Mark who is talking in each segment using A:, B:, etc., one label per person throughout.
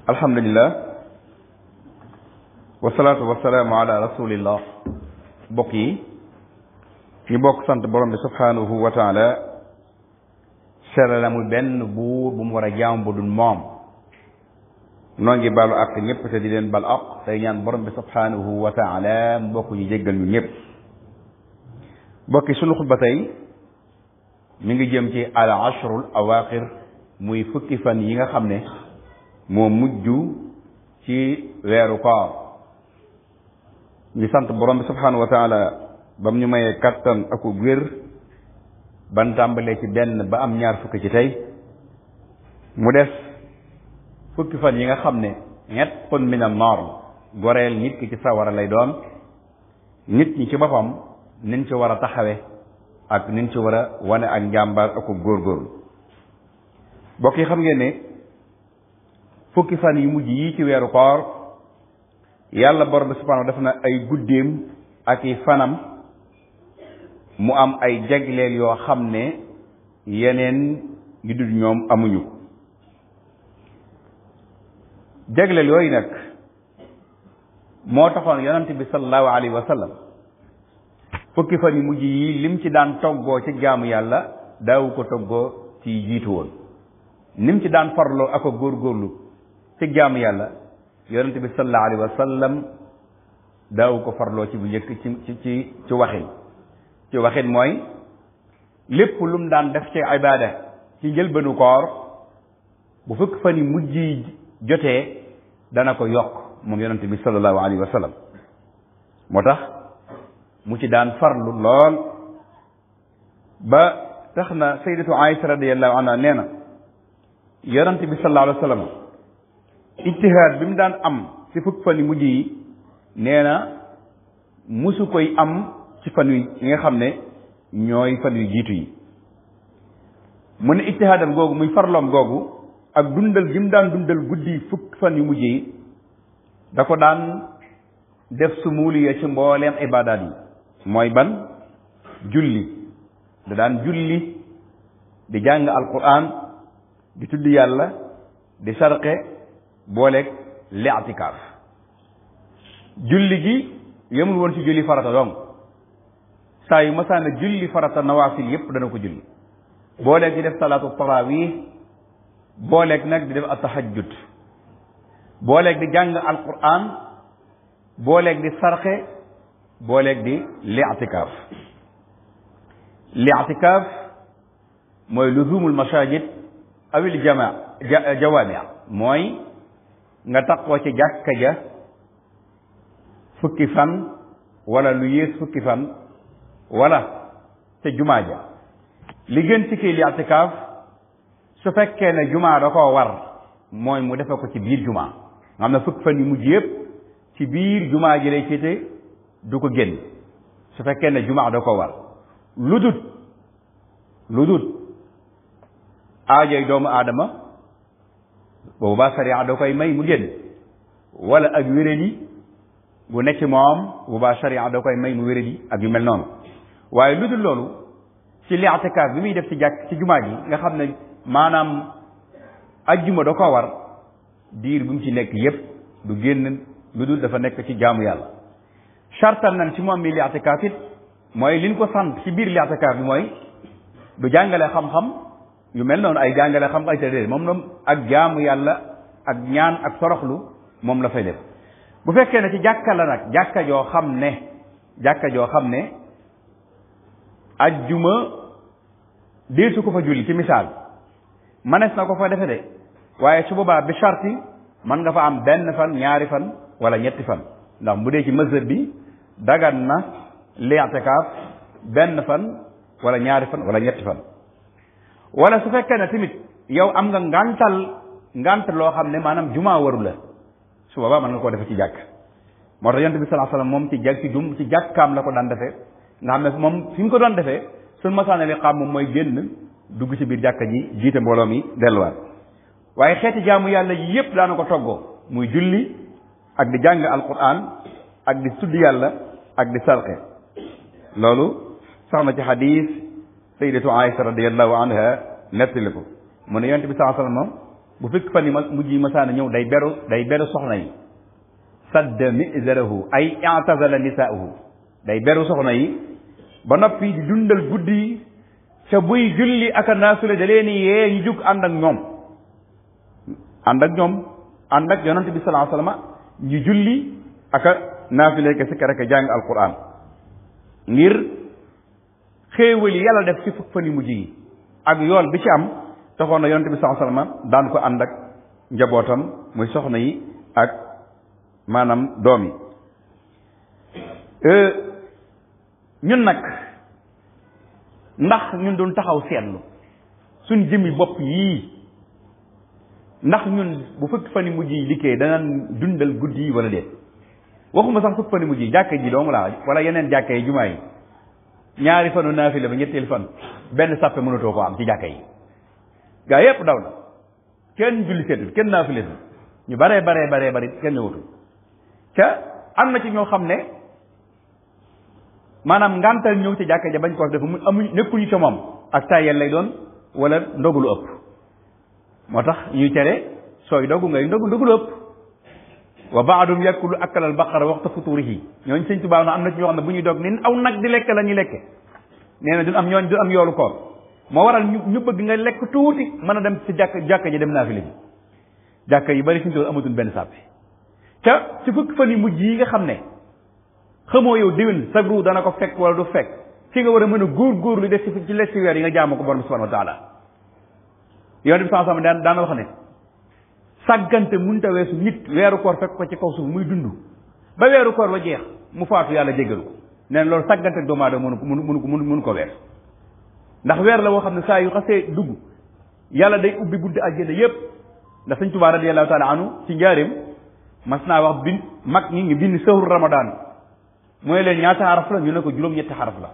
A: alhamdulillah wasalaatu wasalaamu ala rasulillah bokk yi ñu bokk sant borom bi subhanahu wa taala seere la muy benn buur bu mu war a jaam bu dul moom noo ngi balu ak ñëpp te di leen bal ak tey ñaan borom bi subhanahu wa taala mu bokk ñu jéggal ñu ñëpp bokki sunu xutba tey mi ngi jëm ci al ashrul awaqir muy fukki fan yi nga xam ne moo mujj ci weeru koor ñu sant borom bi subhanahu wa taala bam ñu mayee kattan ak wér ban tàmbalee ci benn ba am ñaar fukki ci tey mu des fukki fan yi nga xam ne itqun min an naar goreel nit ki ci sawara lay doon nit ñi ci boppam niñ ci war a taxawe ak niñ ci war a wane ak njàmbaar ak góorgóorlu bokk yi xam ngeen ne fukki fan yu mujj yi ci weeru koor yàlla borom bi subhanahu def na ay guddeem ak i fanam mu am ay jagleel yoo xam ne yeneen yu dul ñoom amuñu ko jagleel yooyu nag moo taxoon yonent bi sallallahu alayhi wa sallam fukki fan yu mujj yi lim ci daan toggoo ci jaamu yàlla daawu ko toggoo ci jiitu woon nim ci daan farloo ak a góorgóorlu ci jaamu yàlla yonent bi sallallahu alayhi wa sallam daawu ko farloo ci bu njëkk ci waxin mooy lépp lu mu daan def ci ibaada ci njëlbéenu koor bu fukki fan yu mujj yi jotee dana ko yokk moom yonent bi sallallahu alayhi wa sallam moo tax mu ci daan farlu lool ba tax na sayyidatu Aïsa radiyallahu anha nee na yonent bi sallallahu alayhi wa sallam ijtihaad bi mu daan am ci fukki fan yu mujj yi nee na musu koy am ci fan yi nga xam ne ñooy fan yu jiitu yi mu ne ijtihaadam googu muy farloom googu ak dundal gi mu daan dundal guddi fukki fan yu mujj yi da ko daan def sumuliya ci mbooleem ibaadaat yi mooy ban julli da daan julli di jàng alquran di tudd yàlla di sarxe booleeg li'tikaaf julli gi yemul woon ci julli farata dong saa yu masaana julli farata nawaafil yépp dana ko julli booleeg di def salaatu tarawih booleeg nag di def at-tahajjud booleeg di jàng alquran booleeg di sarxe booleeg di li'tikaaf li'tikaaf mooy luzumul masajid awil jawaami mooy nga taqoo ci jàkka ja fukki fan wala lu yées fukki fan wala te jumaa ja li gën ci kii li'tikaaf su fekkee ne jumaa da koo war mooy mu defe ko ci biir jumaa nga xam ne fukki fan yu mujj yëpp ci biir jumaa ji lay féete du ko génn su fekkee ne jumaa da ko war lu dut aajoy doomu aadama boobu ba sariya da koy may mu génn wala ak wéradi bu nekk moom bu ba sariya da koy may mu wéradi ak yu mel noonu waaye lu dul loolu ci li'tikaaf bi muy def ci jàkk ci jumaa ji nga xam ne maanaam ajjuma da ko war diir bi mu ci nekk yépp du génn lu dul dafa nekk ci jaamu yàlla chartal nañ ci moom mi li'tikaaf it mooy liñ ko sant ci biir li'tikaaf bi mooy du jàngale xam-xam yu mel noonu ay jàngale xam ay tëddee moom ak jaamu yàlla ak ñaan ak soroxlu moom la fay def bu fekkee ne ci jàkka la nag jàkka joo xam ne ajjuma deesu ko fa julli ci misaal manees na ko fa defe de waaye su boobaa bi charti mën nga fa am benn fan ñaari fan wala ñetti fan ndax bu dee ci mazhab bi dagan na li'tikaaf benn fan wala ñaari fan wala ñetti fan wala su fekkee ne tamit yow am nga ngant loo xam ne maanaam jumaa waru la su boobaa mën nga koo defe ci jàkk moo tax yonent bi sallallahu alayhi wasallam moom ci jàkkaam la ko daan defee nga xam ne moom fi mu ko doon defee suñ masaana li xam moom mooy génn dugg ci biir jàkka ji jiite mbooloo mi delluwaat waaye xeeti jaamu yàlla yi yépp daana ko toggoo muy julli ak di jàng alquran ak di tudd yàlla ak di sarxe loolu sax na ci xadiis sayyidatu Aïsa radiyallahu anha nettali ko mu ne yonent bi sallallahu alayhi wasallam bu fukki fan yi mujj yi masaana ñëw day beru soxna yi sadda mizarahu ay i'tazala nisaahu day beru soxna yi ba noppi di dundal guddi yi ca buy julli ak a naafile da leen yee ñu jug ànd ak ñoom ànd ak yonante bi sallallahu alayhi wasallam ñu julli ak a naafile ka sikkar ak a jàng alquran ngir xéewal yi yàlla def ci fukk fan yu mujj yi ak yool bi ci am taxoon na yonante bi sallallahu alayhi wasallam daan ko ànd ak njabootam muy soxna yi ak maanaam doom yi ñun nag ndax ñun doon taxaw seetlu suñ jëmmi bopp yii ndax ñun bu fukki fan yu mujj yi liggéey danañ dundal guddi yi wala déet waxuma sax fukki fan yu mujj yi jàkka ji doomu laa wala yeneen jàkka yi jumaa yi ñaari fanu naafila ba ñetteel fan benn sàppe mënatoo ko am ci jàkka yi gaa yépp daw na kenn julli seetul kenn naafiletul ñu baree bari kenn ñëwatul ca am na ci ñoo xam ne maanaam ngantal ñëw ci jàkka ja bañ ko def amuñ nekkuñu ca moom ak tayel lay doon wala ndogu lu ëpp moo tax ñuy tere sooy dogu ngay ndogu lu ëpp wa baadum yakulu akal al baqara waxta futurihi ñooñ sëñ Tuubaa na am na ci ñoo xam ne bu ñuy dog ni aw nag di lekk la ñuy lekke nee na du am yoolu koor moo waral ñu bëgg nga lekk tuuti mën a dem ci jàkka ji dem naafile ji jàkka yi bari suñu tool amatul benn sàppi ca ci fukki fan yu mujj yi nga xam ne xamoo yow déwén sa ru dana ko fekk wala du fekk ci nga war a mën a góor lu def ci les ci weer yi nga jaamu ko borom subhanahu wa taala yonent bi sallallahu alayhi wasallam daana wax ne sàggante munta weesu nit weeru koor fekk ko ci kaw suuf muy dund ba weeru koor ba jeex mu faatu yàlla jéggal ko nee na loolu sàggante ak doomu aadama mënu ko wees ndax weer la woo xam ne saa yu xasee dugg yàlla day ubbi bunti àjjana yépp ndax sëñ Tuubaa radiyallahu taala anhu ci njaareem mas naa wax mag ñi ngi bind sahru ramadan mooy leen ñaata xaraf la ñu ne ko juróom-ñetti xaraf la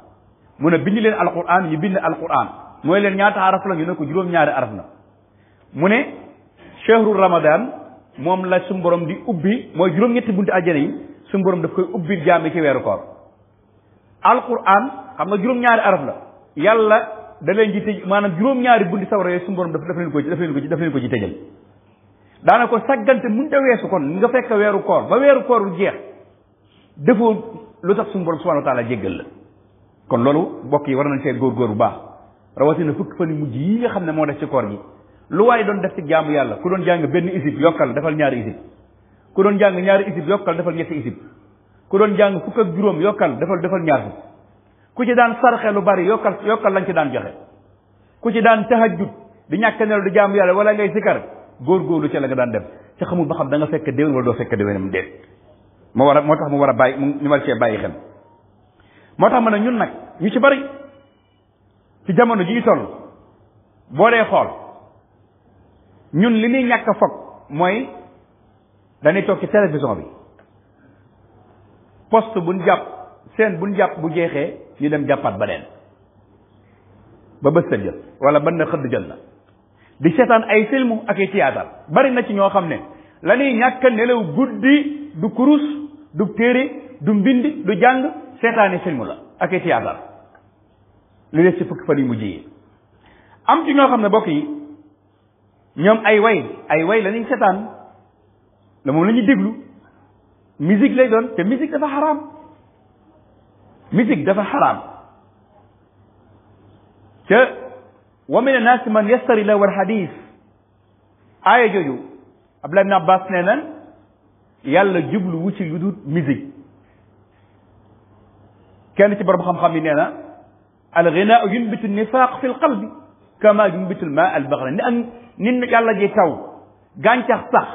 A: mu ne bind leen alquran ñu bind alquran mooy leen ñaata xaraf la ñu ne ko juróom-ñaari araf la mu ne shahru ramadan moom la suñu borom di ubbi mooy juróom-ñetti bunti àjjana yi suñu borom daf koy ubbi jaami ci weeru koor alquran xam nga juróom-ñaari araf la yàlla da leen ci tëj maanaam juróom-ñaari bunti sawara yooyu suñu borom daf leen ko ci tëjal daana ko saggante mënta weesu kon nga fekk weeru koor ba weeru koor bu jeex defoo lu tax suñu borom subhanahu wa taala jéggal la kon loolu mbokk yi war nañ seet góor bu baax rawatina fukki fan yu mujj yi nga xam ne moo def ci koor gi lu waaye doon def ci jaamu yàlla ku doon jàng benn isib yokkal defal ñaari isib ku doon jàng ñaari isib yokkal defal ñetti isib ku doon jàng fukk ak juróom yokkal defal ñaar fukk ku ci daan sarxe lu bari yokkal lañ ci daan joxe ku ci daan tahajjud di ñàkk nelaw di jaamu yàlla wala ngay sikar góorgóorlu ca la nga daan dem ca xamul ba xam da nga fekk déwén wala doo fekk déwénam déet moo tax mu war a bàyyi ñu war cee bàyyi xel moo tax ma ne ñun nag ñu ci bari ci jamono ji toll boo dee xool ñun li ñuy ñàkk a foog mooy dañuy toog ci télévision bi poste buñ jàpp seen buñ jàpp bu jeexee ñu dem jàppaat beneen ba bës sa jël wala ban na xëdd jël na di seetaan ay film ak ay théâtre bari na ci ñoo xam ne la ñuy ñàkk a nelaw guddi du kurus du téere du mbind du jàng seetaani film la ak ay théâtre li des ci fukki fan yu mujj yi am ci ñoo xam ne bokk yi ñoom ay way la ñuy seetaan la moom la ñuy déglu musique lay doon te musique dafa xaraam te wa min annaas man yastari lahu alxadis aaya jooju Abdullah ibn Abbas nee na yàlla jublu wu ci lu dul musique kenn ci borom xam-xam yi nee na alghinaau yunbitu nifaq fi lqalbi kama yunbitu lma albaghra ni yàlla ji taw gàncax sax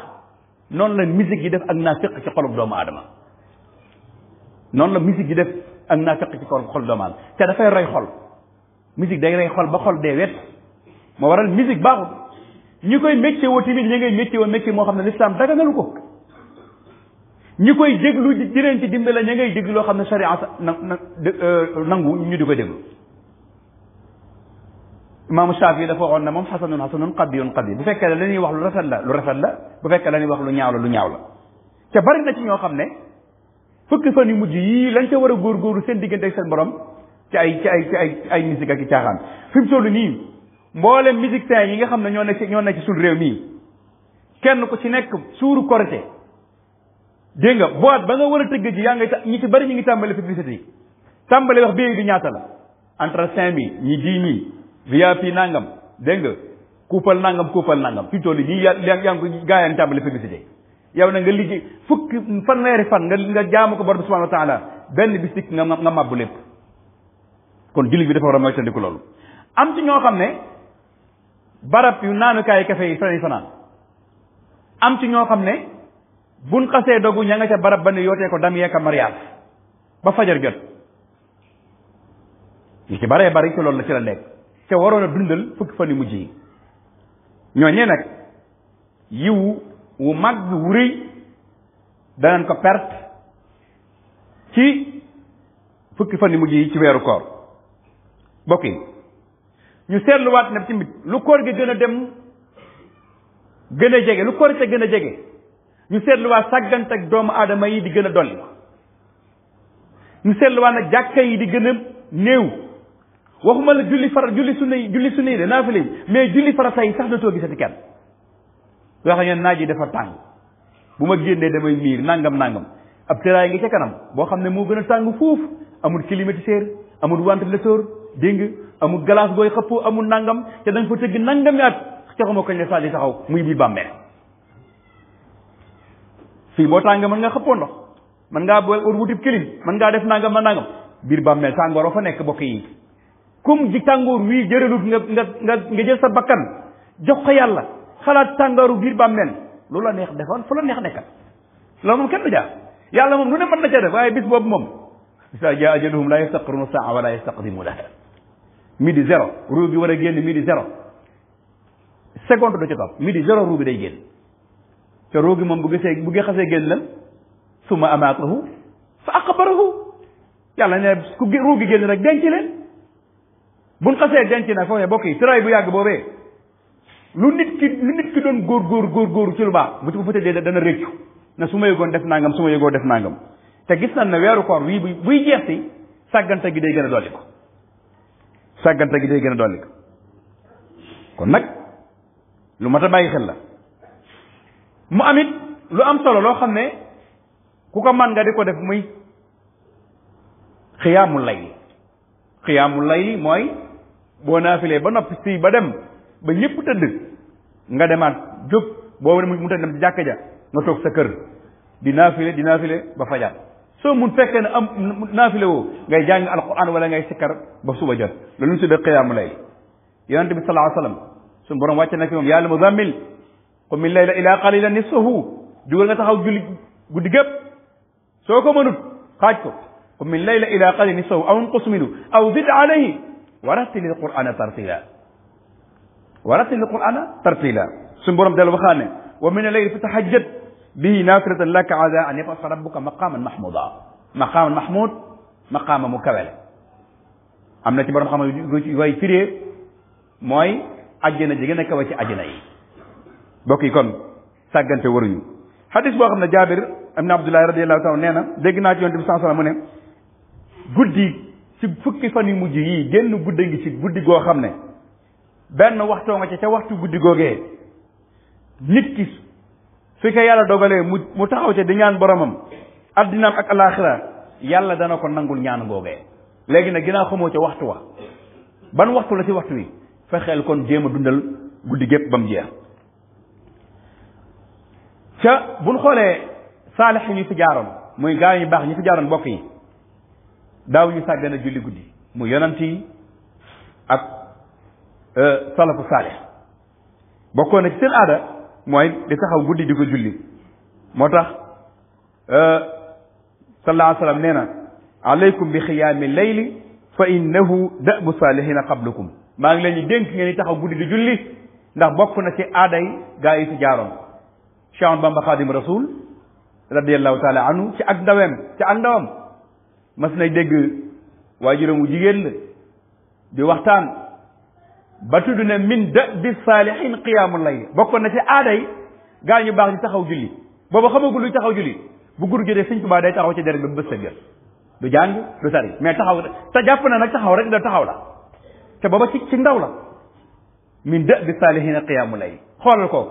A: noonu la musique yi def ak naafiq ci xolub doomu aadama noonu la musique yi def ak naafiq ci xolub doomu aadama te dafay rey xol musique day rey xol ba xol dee wet moo waral musique baaxul ñi koy métier woo tamit ñi ngay métier woo métier moo xam ne l'islam daganalu ko ñi koy déglu di leen ci dimbale ña ngay déglu loo xam ne sharia nangu ñu di ko déglu imaamu Shaafi dafa waxoon ne moom xasanun qadiyun bu fekkee la ñuy wax lu rafet la bu fekkee la ñuy wax lu ñaaw la te bari na ci ñoo xam ne fukki fan yu mujj yii lañ ca war a góorgóorlu seen diggante ak seen borom ci ay musique ak i caaxaan fi mu toll nii mboolem musiciens yi nga xam ne ñoo nekk ci suñu réew mii kenn ku ci nekk suuru korité dégg nga boîte ba nga war a tëgg ji yaa ngay ñi ci bari ñu ngi tàmbali publicité yi tàmbali wax bii di ñaata la entre 5000 ñi 10 000 VIP nangam dégg nga kuupal nangam fi toll nii yaa ngi ko gaa yaa ngi tàmbali publicité yow na nga liggéey fukki fanweeri fan nga jaamu ko borom bi subhanahu wa taala benn bis dikk nga màbbu lépp kon jullit bi dafa war a moytandiku loolu. am ci ñoo xam ne barab yu naanukaay kafe yi fanay fanaan am ci ñoo xam ne buñ xasee dogu ña nga ca barab ba ne yootee ko dam yeeka mariage ba fajar jot ñu ci baree bari ci loolu la ci la nekk ca waroon a dundal fukki fan yu mujj yi ñooñee nag yiw wu mag wu rëy danañ ko perte ci fukki fan yu mujj yi ci weeru koor bokk yi ñu seetluwaat ne tamit lu koor gi gën a dem gën a jege lu koor te gën a jege ñu seetluwaat sàggante ak doomu aadama yi di gën a dolli ñu seetluwaat nag jàkka yi di gën a néew waxuma la julli sunna yi de naafile yi mais julli farata yi sax dootoo gisati kenn wax ngeen naaj yi dafa tàng bu ma génnee damay miir nangam ab tëraay ngi ca kanam boo xam ne moo gën a tàng foofu amul climatiseur amul ventilateur dégg nga amul glace booy xëppoo amul nangam te da nga fa tëgg nangami at caxuma koñ ne sali taxaw muy biir bàmmeel fii boo tàng mën nga xëppoo ndox mën ngaa wutib clim mën ngaa def nangam biir bàmmeel tàngoor fa nekk bokk yi comme ji tàngoor wii jëralut nga jël sa bakkan jox ko yàlla xalaat tàngooru biir bàmmeel loolu la neex defoon fu la neex nekkal loolu moom kenn du jaar yàlla moom lu ne mën na ca def waaye bis boobu moom isa jaa ajaluhum la yastaqiruna saa wala yastaqdimuna midi zéro ruu bi war a génn midi zéro seconde du ci topp midi zéro ruu bi day génn te ruu gi moom bu xasee génn lan summa amaatahu fa aqbarahu yàlla ne ku ruu gi génn rek denc leen buñ xasee denc nag foofu ne bokk yi tëraay bu yàgg boobee lu nit ki doon góor ci lu baax bu ci ko fa tëddee dana réccu na su ma yëgoon def nangam su ma yëgoo def nangam te gis nañ ne weeru koor wii buy jeex si sàggante gi day gën a dolli ko kon nag lu mat a bàyyi xel la mu amit lu am solo loo xam ne ku ko man nga di ko def muy xiyaamul layli mooy boo naafilee ba noppi si ba dem ba ñëpp tëdd nga demaat jóg boo mu ta dem ci jàkka ja nga toog sa kër di naafile ba fajar soo mun fekkee ne am naafile woo ngay jàng alquran wala ngay sikkar ba suba jot loolu ñu tuddee qiyaamu layl yonente bi sallallahu alayhi wasallam suñu borom wàcce na fi moom yàlla muzammil qum min layla ila qalilan nisfahu jugal nga taxaw julli guddi gépp soo ko mënut xaaj ko qum min layla ila qalilan nisfahu aw unqus minhu aw zid alayhi wa rattilil qur'ana tartila suñu borom del waxaa ne wa min al-layli fatahajjad bihi naafilatan laka asa an yab'athaka rabbuka maqaman mahmud maqaama mu kawele am na ci borom xam ne way firee mooy ajjana ji gën a kawe ci ajjana yi bokk yi kon sàggante waruñu hadis boo xam ne Jaabir ibn Abdullah radiyallahu ta'ala nee na dégg naa ci yonent bi sallallahu alayhi wasallam mu ne guddi ci fukki fan yu mujj yii génn guddi ngi ci guddi goo xam ne benn waxtoo nga ca waxtu guddi googee nit ki fi ko yàlla dogalee mu taxaw ca di ñaan boromam addinaam ak alaxira yàlla dana ko nangul ñaan googee léegi nag ginnaaw xamoo ca waxtu wa ban waxtu la ci waxtu wi fexeel kon jéem a dundal guddi gépp ba mu jeex ca buñ xoolee saalix yi ñu fi jaaroon muy gaa ñu baax ñu fi jaaroon bokk yi daaw ñu sàggan a julli guddi mu yonant yi ak salafu saalix bokkoon na ci seen aada mooy di taxaw guddi di ko julli moo tax sallallahu alayhi wa sallam nee na alaykum bi xiyaami layli fa innahu da'bu saalihina qablakum maa ngi leen di dénk ngeen di taxaw guddi di julli ndax bokk na ci aaday gaa yi fi jaaroon Cheikh Bamba Xaadim Rasul radiyallahu taala anhu ci ak ndawam mas nay dégg waajuram wu jigéen la di waxtaan ba tudd ne min da'bi saalihin qiyaamul layl bokkoon na ci aaday gaa ñu baax ñu taxaw julli booba xamagul luy taxaw julli bu gur jotee Sëñ Tuubaa day taxaw ci deret bi bës sa gër du jàng du tari mais taxaw te jàpp na nag taxaw rek da taxaw la te booba ci ndaw la min da'bi saalihin qiyaamul layl xoolal ko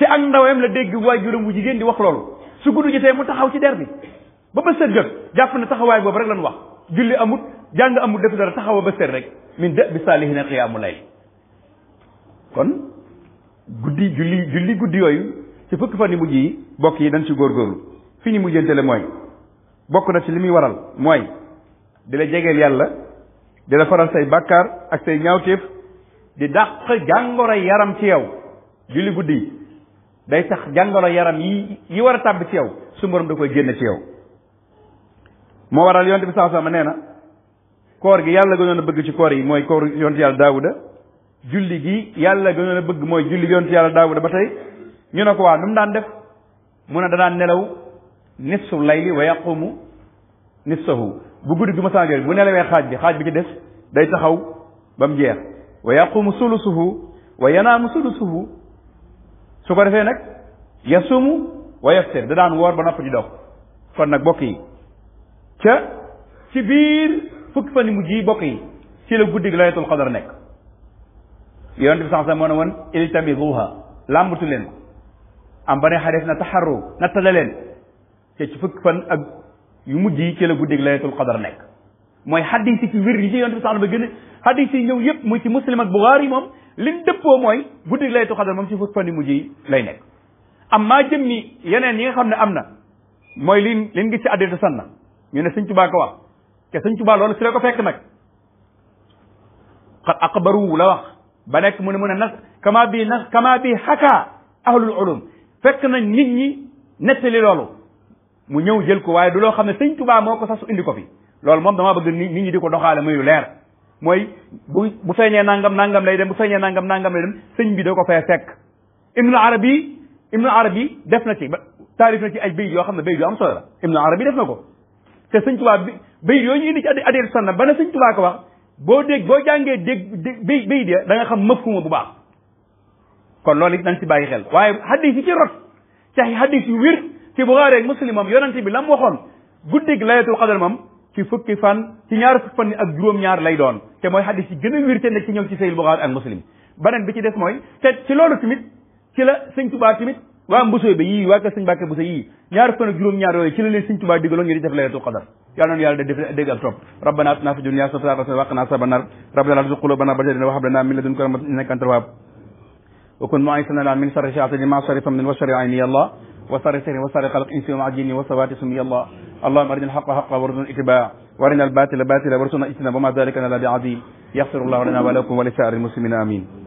A: ci ak ndawam la dégg waajuram wu jigéen di wax loolu su guddi jotee mu taxaw ci der bi ba ba sët jot jàpp na taxawaay boobu rek lañ wax julli amut jàng amut def dara taxawa ba sët rek min da bi saalihiina qiyaamu layl kon julli guddi yooyu ci fukki fan yi mujj yi bokk yi dañ ci góorgóorlu fi ñu mujjantele mooy bokk na ci li muy waral mooy di la jegeel yàlla di la faral say bàkkaar ak say ñaawteef di dàq jàngoro yaram ci yow julli guddi yi day tax jàngoro yaram yi war a tàbb ci yow su borom da koy génn ci yow moo waral yonte bi sallallahu alayhi wasallam nee na koor gi yàlla gënoon a bëgg ci koor yi mooy koor yonte yàlla daawuda julli gi yàlla gënoon a bëgg mooy julli yonte yàlla daawuda ba tey ñu ne ko waa nu mu daan def mu ne danaan nelaw nisfu layli wa yaqumu nisfahu bu guddi gi ma sànjori bu nelawee xaaj bi ci des day taxaw ba mu jeex wa yaqumu sulusuhu wa yanaamu sulusuhu su ko defee nag yasumu wa yaftir da daan woor ba nopp di dog kon nag bokk yi ci biir fukki fan yi mujj yi bokk yi ci la guddi gi laylatul qadar nekk yonent bi sax moo ne woon iltamisuha làmbatu leen ko am ba ne xadis na taxarru nattale leen te ci fukki fan ak yu mujj yi ci la guddi gi laylatul qadar nekk mooy xadis yi ci wér yi ci yonent bi sax ba gën a xadis yi ñëw yëpp muy ci muslim ak buxaari moom liñ dëppoo mooy guddi gi laylatul qadar moom ci fukki fan yu mujj yi lay nekk am maa jëm ni yeneen yi nga xam ne am na mooy liñ gis ci addita sanna ñu ne sëñ Tuubaa ko wax te sëñ Tuubaa loolu si la ko fekk nag xat aqbaru la wax ba nekk mu ne nas kama bi xaka ahlul ulum fekk nañ nit ñi nettali loolu mu ñëw jël ko waaye du loo xam ne sëñ Tuubaa moo ko sax su indi ko fi loolu moom damaa bëgg nit ñi di ko doxaale muy lu leer mooy bu feeñee nangam lay dem bu feeñee nangam lay dem sëñ bi da ko fee fekk Ibnu Arabi def na ci ba taarif na ci ay bayit yoo xam ne bayit yoo am solo la Ibnu Arabi def na ko te sëñ Tuubaa bayit yooyu ñu indi ci addeer sanna ba ne sëñ Tuubaa ko wax boo jàngee bayit ya da nga xam mafhuma bu baax kon loolu it nañ ci bàyyi xel waaye hadis yi ci rot ci hadis yu wér ci Buxaari ak Muslim moom yonente bi la mu waxoon guddig laylatul qadr moom ci fukki fan ci ñaar fukki fan ak juróom-ñaar lay doon te mooy hadis yi gën a wér te nekk ci ñëw ci Sahih Buxaari ak Muslim beneen bi ci des mooy te ci loolu tamit ci la sëñ Tuubaa tamit waa Mbusoobe bi yii waa kër sëñ Mbàkke Buso yii ñaar fukki fan ak juróom-ñaar yooyu ci la leen sëñ Tuubaa digaloon ñu di def laylatul qadr yàlla noonu yàlla def dégg ak topp rabbana atina fid dunya hasanatan wa qina azaban nar rabbana la tuzigh qulubana ba'da idh hadaytana wa hab lana min ladunka rahmatan innaka antal wahhab wa kun mu'izana min sharri shayatin ma sharri fammin wa sharri ayni ya Allah wa sharri sihrin wa sharri khalqin insi wa jinni wa sawati summi ya Allah اللهم ارنا الحق حقا وارزقنا الاتباع وارنا الباطل باطلا وارزقنا اجتنابه وما ذلك لنا بعزيز يغفر الله لنا ولكم ولسائر المسلمين امين